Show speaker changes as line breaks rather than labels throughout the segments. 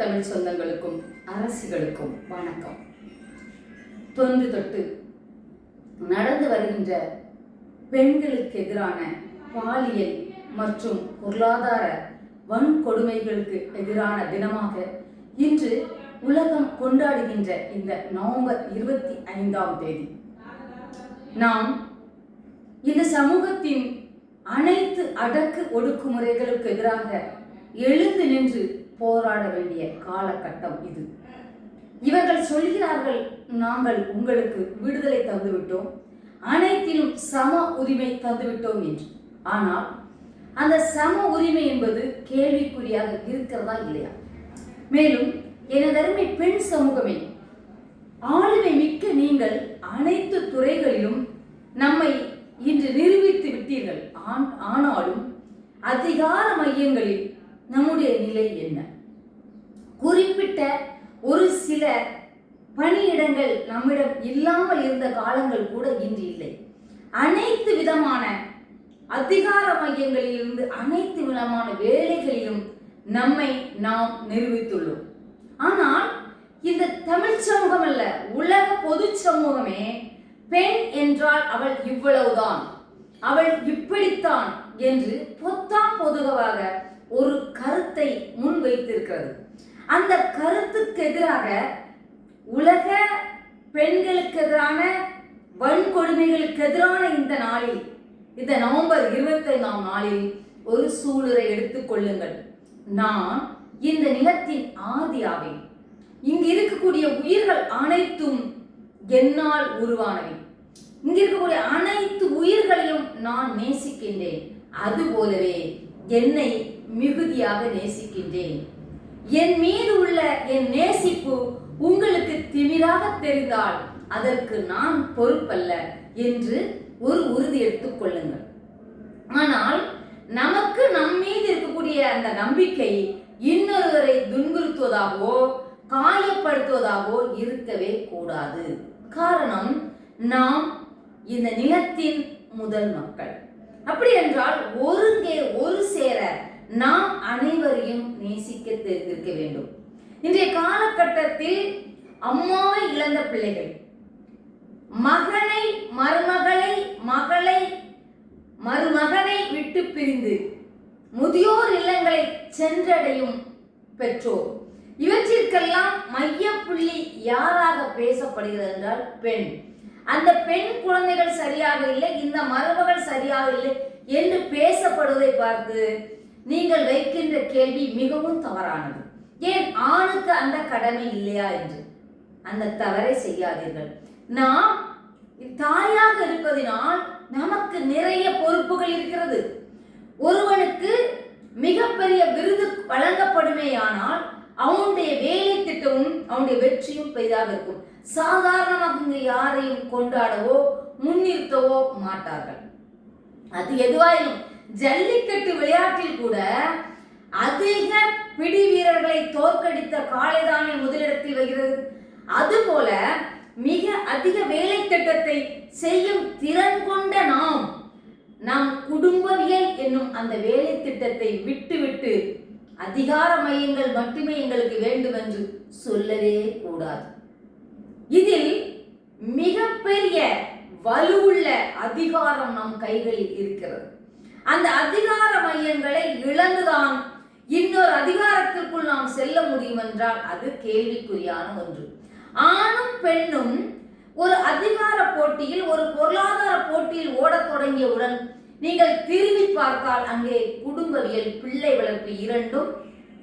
தமிழ் சொந்தங்களுக்கும் அரசிகளுக்கும் வணக்கம். தொன்று தொட்டு நடந்து வருகின்ற பெண்களுக்கு எதிரான பாலியல் மற்றும் பொருளாதார வன்கொடுமைகளுக்கு எதிரான தினமாக இன்று உலகம் கொண்டாடுகின்ற இந்த நவம்பர் 25 நாம் இந்த சமூகத்தின் அனைத்து அடக்கு ஒடுக்குமுறைகளுக்கு எதிராக எழுந்து நின்று போராட வேண்டிய காலகட்டம் இது. இவர்கள் சொல்கிறார்கள், நாங்கள் உங்களுக்கு விடுதலை தந்துவிட்டோம், அனைத்திலும் சம உரிமை தந்துவிட்டோம் என்று. ஆனால் அந்த சம உரிமை என்பது கேள்விக்குறியாக இருக்கிறதா இல்லையா? மேலும் எனதருமை பெண் சமூகமே, ஆளுமை மிக்க நீங்கள் அனைத்து துறைகளிலும் நம்மை இன்று நிரூபித்து விட்டீர்கள். ஆனாலும் அதிகார மையங்களில் நம்முடைய நிலை என்ன? குறிப்பிட்ட ஒரு சில பணியிடங்கள் நம்மிடம் இல்லாமல் இருந்த காலங்கள் கூட இன்று இல்லை. அனைத்து விதமான அதிகார மையங்களில் இருந்து அனைத்து விதமான வேலைகளிலும் நம்மை நாம் நிரூபித்துள்ளோம். ஆனால் இந்த தமிழ் சமூகம் அல்ல, உலக பொது சமூகமே பெண் என்றால் அவள் இவ்வளவுதான், அவள் இப்படித்தான் என்று பொதுவாக ஒரு கருத்தை முன்வைத்திருக்கிறது. அந்த கருத்துக்கு எதிராக உலக பெண்களுக்கு எதிரான வன்கொடுமைகளுக்கு எதிரான இந்த நாளில், இந்த நவம்பர் 25 நாளில் ஒரு சூளுரை எடுத்துக் கொள்ளுங்கள். நான் இந்த நிலத்தின் ஆதியாவே, இங்கு இருக்கக்கூடிய உயிர்கள் அனைத்தும் என்னால் உருவானவை. இங்கு இருக்கக்கூடிய அனைத்து உயிர்களையும் நான் நேசிக்கின்றேன். அதுபோலவே என்னை மிகுதியாக நேசிக்கின்றேன். என் மீது உள்ள என் நேசிப்பு உங்களுக்கு திமிராக தெரிந்தால் அதற்கு நான் பொறுப்பல்ல என்று ஒரு உறுதி எடுத்துக் கொள்ளுங்கள். ஆனால் நமக்கு நம் மீது இருக்கக்கூடிய அந்த நம்பிக்கை இன்னொருவரை துன்புறுத்துவதாகவோ காயப்படுத்துவதாகவோ இருக்கவே கூடாது. காரணம், நாம் இந்த நிலத்தின் முதல் மக்கள். அப்படி என்றால் ஒருங்கே ஒரு சேர நாம் அனைவரையும் நேசிக்க தெரிந்திருக்க வேண்டும். இன்றைய காலகட்டத்தில் அம்மாவை இழந்த பிள்ளைகள், மகனை மருமகளை, மகளை மருமகனை விட்டு பிரிந்து முதியோர் இல்லங்களை சென்றடையும் பெற்றோர், இவற்றிற்கெல்லாம் மைய புள்ளி யாராக பேசப்படுகிறது என்றால் பெண். அந்த பெண் குழந்தைகள் சரியாக இல்லை, இந்த மருமகள் சரியாக இல்லை என்று பேசப்படுவதை பார்த்து நீங்கள் வைக்கின்ற கேள்வி மிகவும் தவறானது. ஏன் ஆணுக்கு அந்த கடமை இல்லையா என்று அந்த தவறை செய்யாதீர்கள். நாம் தாயாக இருப்பதினால் நமக்கு நிறைய பொறுப்புகள் இருக்கிறது. ஒருவனுக்கு மிகப்பெரிய விருது வழங்கப்படுமேயானால் அவனுடைய வேலை திட்டமும் அவனுடைய வெற்றியும் பெரிதாக இருக்கும். சாதாரணமாக இங்கு யாரையும் கொண்டாடவோ முன்னிறுத்தவோ மாட்டார்கள். அது எதுவாயினும் ஜல்லிக்கட்டு விளையாட்டில் கூட அதிக பிடி வீரர்களை தோற்கடித்த காளைதானே முதலிடத்தில் வருகிறது. அதுபோல மிக அதிக வேலை திட்டத்தை செய்யும் திறன் கொண்ட நாம் நம் குடும்பவியல் என்னும் அந்த வேலை திட்டத்தை விட்டுவிட்டு அதிகார மையங்கள் மட்டுமே எங்களுக்கு வேண்டும் என்று சொல்லவே கூடாது. இதில் மிகப்பெரிய வலுவுள்ள அதிகாரம் நம் கைகளில் இருக்கிறது. அந்த அதிகார மையங்களை இழந்துதான் இன்னொரு அதிகாரத்திற்குள் நாம் செல்ல முடியும் என்றால் அது கேள்விக்குறியான ஒன்று. ஆணும் பெண்ணும் ஒரு அதிகார போட்டியில், ஒரு பொருளாதார போட்டியில் ஓடத் தொடங்கியவுடன் நீங்கள் திரும்பி பார்த்தால் அங்கே குடும்பவியல், பிள்ளை வளர்ப்பு இரண்டும்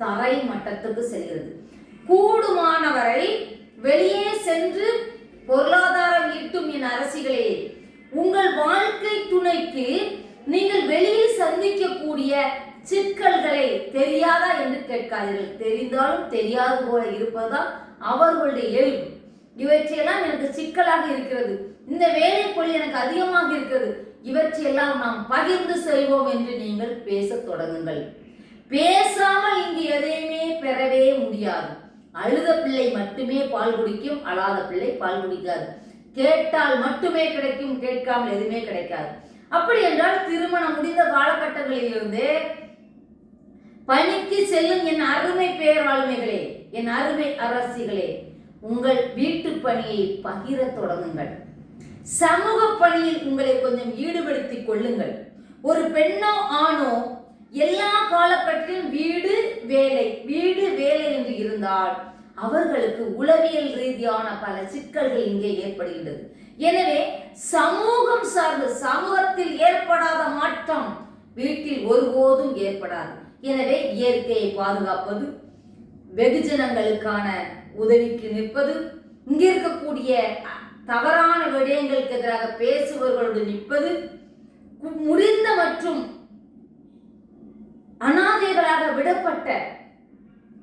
தரை மட்டத்துக்கு செல்கிறது. கூடுமானவரை வெளியே சென்று பொருளாதாரம் ஈட்டும் என் அரசிகளே, உங்கள் வாழ்க்கை துணைக்கு நீங்கள் வெளியில் சந்திக்கக்கூடிய சிக்கல்களை தெரியாதா என்று கேட்காதீர்கள். தெரிந்தாலும் தெரியாது போல இருப்பதுதான் அவர்களுடைய இயல்பு. இவற்றையெல்லாம் எனக்கு சிக்கலாக இருக்கிறது, இந்த வேலை பொழி எனக்கு அதிகமாக இருக்கிறது, இவற்றையெல்லாம் நாம் பகிர்ந்து செல்வோம் என்று நீங்கள் பேச தொடங்குங்கள். பேசாமல் இங்கு எதையுமே பெறவே முடியாது. அழுத பிள்ளை மட்டுமே பால் குடிக்கும், அழாத பிள்ளை பால் குடிக்காது. கேட்டால் மட்டுமே கிடைக்கும், கேட்காமல் எதுவுமே கிடைக்காது. அப்படி என்றால் திருமணம் முடிந்த காலகட்டங்களிலிருந்து பணிக்கு செல்லும் என் அருமை பேராளுமைகளே, என் அருமை அரசிகளே, உங்கள் வீட்டு பணியை பகிர தொடங்குங்கள். சமூக பணியில் உங்களை கொஞ்சம் ஈடுபடுத்திக் கொள்ளுங்கள். ஒரு பெண்ணோ ஆணோ எல்லா காலகட்டத்திலும் வீடு வேலை என்று இருந்தால் அவர்களுக்கு உளவியல் ரீதியான பல சிக்கல்கள் இங்கே ஏற்படுகின்றது. எனவே சமூகம் சார்ந்த சமூகத்தில் ஏற்படாத மாற்றம் வீட்டில் ஒருபோதும் ஏற்படாது. எனவே இயற்கையை பாதுகாப்பது, வெகுஜனங்களுக்கான உதவிக்கு நிற்பது, இங்கே இருக்கக்கூடிய தவறான விடயங்களுக்கு எதிராக பேசுபவர்களோடு நிற்பது, முடிந்த மற்றும் அனாதைகளாக விடப்பட்ட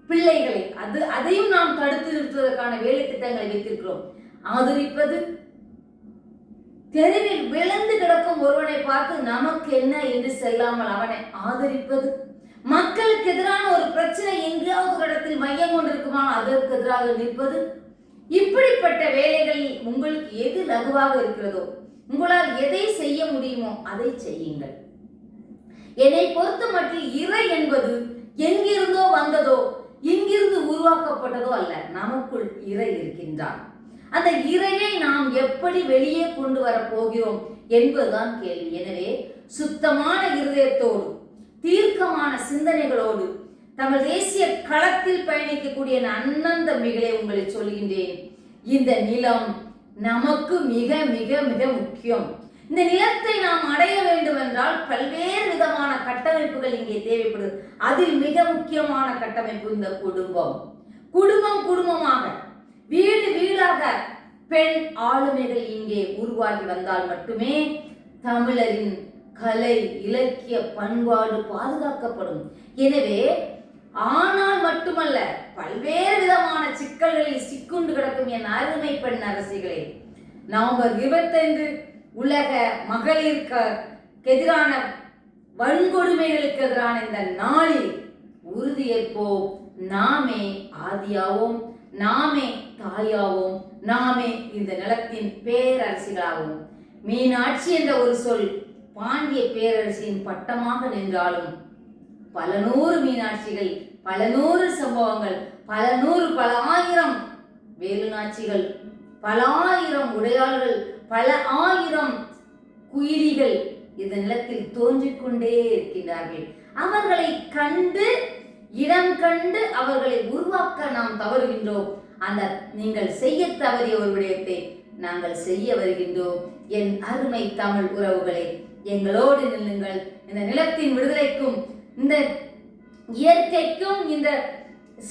பிள்ளைகளை அதையும் நாம் தடுத்து நிறுத்துவதற்கான வேலை திட்டங்களை வைத்திருக்கிறோம். ஆதரிப்பது, தெருவில் விழுந்து கிடக்கும் ஒருவனை பார்த்து நமக்கு என்ன என்று செல்லாமல் அவனை ஆதரிப்பது, மக்களுக்கு எதிரான ஒரு பிரச்சனை எங்கேயாவது ஒரு இடத்தில் மையம் கொண்டிருக்குமா அதற்கு எதிராக நிற்பது, இப்படிப்பட்ட வேலைகளில் உங்களுக்கு எது லகுவாக இருக்கிறதோ, உங்களால் எதை செய்ய முடியுமோ அதை செய்யுங்கள். என்னை பொறுத்த மட்டும் இறை என்பது எங்கிருந்தோ வந்ததோ இங்கிருந்து உருவாக்கப்பட்டதோ அல்ல, நமக்குள் இறை இருக்கின்றான். அந்த இறையை நாம் எப்படி வெளியே கொண்டு வர போகிறோம் என்பதுதான் கேள்வி. எனவே சுத்தமான இருதயத்தோடு, தீர்க்கமான சிந்தனைகளோடு தமிழ் தேசிய களத்தில் பயணிக்கக்கூடிய அண்ணன் தம்பிகளை உங்களை சொல்கின்றேன். இந்த நிலம் நமக்கு மிக மிக மிக முக்கியம். இந்த நிலத்தை நாம் அடைய வேண்டும் என்றால் பல்வேறு விதமான கட்டமைப்புகள் இங்கே தேவைப்படுது. அதில் மிக முக்கியமான கட்டமைப்பு இந்த குடும்பம். குடும்பமாக, வீடாக பெண் ஆளுமைகள் இங்கே உருவாகி வந்தால் மட்டுமே தமிழரின் கலை, இலக்கிய, பண்பாடு பாதுகாக்கப்படும். எனவே ஆனால் மட்டுமல்ல, பல்வேறு விதமான சிக்கல்களில் சிக்குண்டு கிடக்கும் என் அருமை பெண் அரசிகளே, நவம்பர் 25 உலக மகளிருக்கு எதிரான வன்கொடுமைகளுக்கு எதிரான இந்த நாளில் உறுதியேற்போம். நாமே ஆதியாவோம், நாமே தாயாவோம், நாமே இந்த நிலத்தின் பேரரசிகளாகவும். மீனாட்சி என்ற ஒரு சொல் பாண்டிய பேரரசின் பட்டமாக நின்றாலும் பல நூறு மீனாட்சிகள், பல நூறு சம்பவங்கள், பல ஆயிரம் வேலுநாச்சிகள், பல ஆயிரம் உடையாள்கள், பல ஆயிரம் குயிலிகள் இந்த நிலத்தில் தோன்றிக் கொண்டே இருக்கின்றார்கள். அவர்களை கண்டு, இடம் கண்டு அவர்களை உருவாக்க நாம் தவறுகின்றோம். அந்த நீங்கள் செய்ய தவறிய ஒரு விடயத்தை நாங்கள் செய்ய வருகின்றோம். என் அருமை தமிழ் உறவுகளை, எங்களோடு நில்லுங்கள். இந்த நிலத்தின் விடுதலைக்கும், இந்த இயற்கைக்கும், இந்த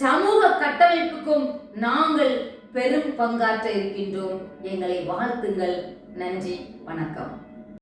சமூக கட்டமைப்புக்கும் நாங்கள் பெரும் பங்காற்ற இருக்கின்றோம். எங்களை வாழ்த்துங்கள். நன்றி, வணக்கம்.